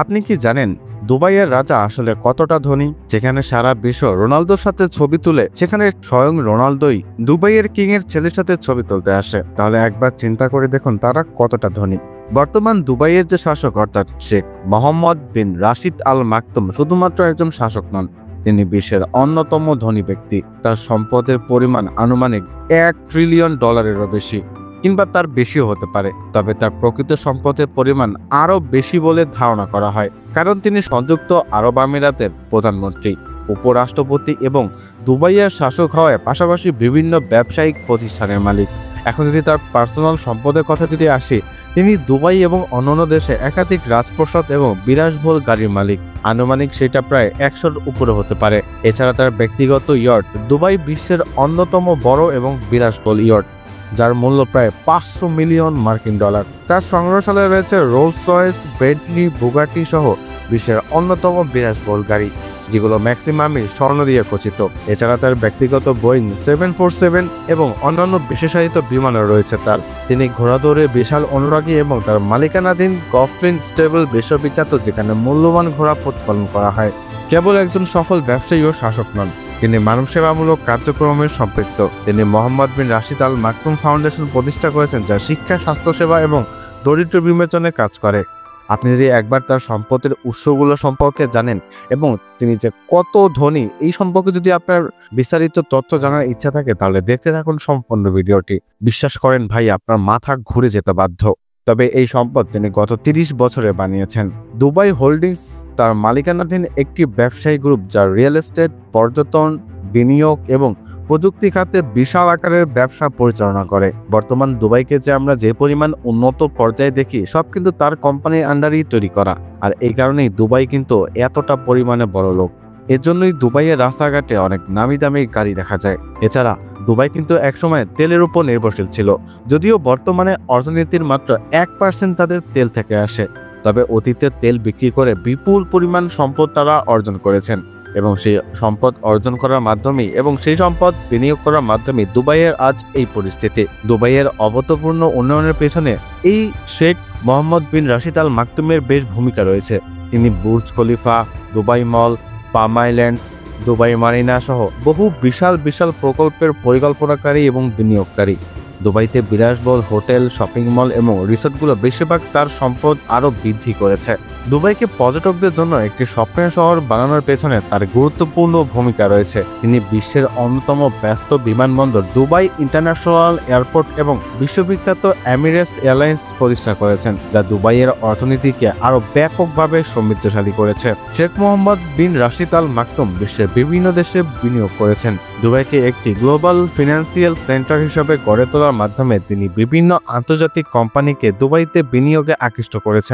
আপনি কি জানেন দুবাইয়ের রাজা আসলে কতটা ধনী? যেখানে সারা বিশ্ব রোনালদোর সাথে ছবি তুলে, সেখানে স্বয়ং রোনালদোই দুবাইয়ের কিং এর ছেলের সাথে ছবি তুলতে আসে। তাহলে একবার চিন্তা করে দেখুন তারা কতটা ধনী। বর্তমান দুবাইয়ের যে শাসক অর্থাৎ শেখ মোহাম্মদ বিন রাশিদ আল মাকতুম শুধুমাত্র একজন শাসক নন, তিনি বিশ্বের অন্যতম ধনী ব্যক্তি। তার সম্পদের পরিমাণ আনুমানিক $1 ট্রিলিয়ন বেশি, কিংবা তার বেশিও হতে পারে। তবে তার প্রকৃত সম্পদের পরিমাণ আরও বেশি বলে ধারণা করা হয়, কারণ তিনি সংযুক্ত আরব আমিরাতের প্রধানমন্ত্রী, উপরাষ্ট্রপতি এবং দুবাইয়ের শাসক হওয়ার পাশাপাশি বিভিন্ন ব্যবসায়িক প্রতিষ্ঠানের মালিক। এখন যদি তার পার্সোনাল সম্পদের কথা যদি আসি, তিনি দুবাই এবং অন্যান্য দেশে একাধিক রাজপ্রাসাদ এবং বিলাসবহুল গাড়ির মালিক। আনুমানিক সেটা প্রায় 100-র উপরে হতে পারে। এছাড়া তার ব্যক্তিগত ইয়ট দুবাই বিশ্বের অন্যতম বড় এবং বিলাসবহুল ইয়ট, যার মূল্য প্রায় $500 মিলিয়ন। তার সংগ্রহশালায় রয়েছে রোলস রয়েস, বেন্টলি, বুগাটি সহ বিশ্বের অন্যতম বিলাসবহুল গাড়ি, যেগুলো ম্যাক্সিমামই স্বর্ণ দিয়ে খচিত। এছাড়া তার ব্যক্তিগত বোয়িং 747 এবং অন্যান্য বিশেষায়িত বিমানও রয়েছে তার। তিনি ঘোড়াদৌড়ে বিশাল অনুরাগী এবং তার মালিকানাধীন গফলিন স্টেবল বিশ্ববিখ্যাত, যেখানে মূল্যবান ঘোড়া প্রতিপালন করা হয়। কেবল একজন সফল ব্যবসায়ী ও শাসক নন, তিনি মানব সেবামূলক কার্যক্রমের সম্পৃক্ত। তিনি মোহাম্মদ বিন রাশিদ আল মাকতুম ফাউন্ডেশন প্রতিষ্ঠা করেছেন, যা শিক্ষা, স্বাস্থ্যসেবা এবং দরিদ্র বিমোচনে কাজ করে। আপনি যদি একবার তার সম্পদের উৎসগুলো সম্পর্কে জানেন এবং তিনি যে কত ধনী এই সম্পর্কে যদি আপনার বিস্তারিত তথ্য জানার ইচ্ছা থাকে, তাহলে দেখতে থাকুন সম্পূর্ণ ভিডিওটি। বিশ্বাস করেন ভাই, আপনার মাথা ঘুরে যেতে বাধ্য। তবে এই সম্পদ তিনি গত 30 বছরে বানিয়েছেন। দুবাই হোল্ডিংস তার মালিকানাধীন একটি ব্যবসায়ী গ্রুপ, যা রিয়েল এস্টেট, পর্যটন, বিনিয়োগ এবং প্রযুক্তি খাতে বিশাল আকারের ব্যবসা পরিচালনা করে। বর্তমান দুবাইকে যে আমরা যে পরিমাণ উন্নত পর্যায়ে দেখি, সব কিন্তু তার কোম্পানির আন্ডারেই তৈরি করা। আর এই কারণেই দুবাই কিন্তু এতটা পরিমাণে বড় লোক। এজন্যই দুবাইয়ের রাস্তাঘাটে অনেক নামি দামি গাড়ি দেখা যায়। এছাড়া দুবাই কিন্তু একসময় তেলের উপর নির্ভরশীল ছিল, যদিও বর্তমানে অর্থনীতির মাত্র 1% তাদের তেল থেকে আসে। তবে অতীতে তেল বিক্রি করে বিপুল পরিমাণ সম্পদ তারা অর্জন করেছেন, এবং সেই সম্পদ অর্জন করার মাধ্যমেই এবং সেই সম্পদ বিনিয়োগ করার মাধ্যমে দুবাইয়ের আজ এই পরিস্থিতি। দুবাইয়ের অভূতপূর্ণ উন্নয়নের পেছনে এই শেখ মোহাম্মদ বিন রাশিদ আল মাকতুমের বেশ ভূমিকা রয়েছে। তিনি বুর্জ খলিফা, দুবাই মল, পাম আইল্যান্ডস, দুবাই মারিনা সহ বহু বিশাল বিশাল প্রকল্পের পরিকল্পনাকারী এবং বিনিয়োগকারী। দুবাইতে বিলাসবহুল হোটেল, শপিং মল এবং রিসোর্টগুলো বেশিরভাগ তার সম্পদ আরও বৃদ্ধি করেছে। দুবাইকে পর্যটকদের জন্য একটি স্বপ্নের শহর বানানোর পেছনে তার গুরুত্বপূর্ণ ভূমিকা রয়েছে। তিনি বিশ্বের অন্যতম ব্যস্ত বিমানবন্দর দুবাই ইন্টারন্যাশনাল এয়ারপোর্ট এবং বিশ্ববিখ্যাত এমিরেটস এয়ারলাইন্স প্রতিষ্ঠা করেছেন, যা দুবাইয়ের অর্থনীতিকে আরও ব্যাপকভাবে সমৃদ্ধশালী করেছে। শেখ মোহাম্মদ বিন রাশিদ আল মাকতুম বিশ্বের বিভিন্ন দেশে বিনিয়োগ করেছেন। দুবাইকে একটি গ্লোবাল ফিনান্সিয়াল সেন্টার হিসেবে গড়ে তোলার মাধ্যমে তিনি বিভিন্ন আন্তর্জাতিক কোম্পানিকে দুবাইতে বিনিয়োগে আকৃষ্ট করেছেন।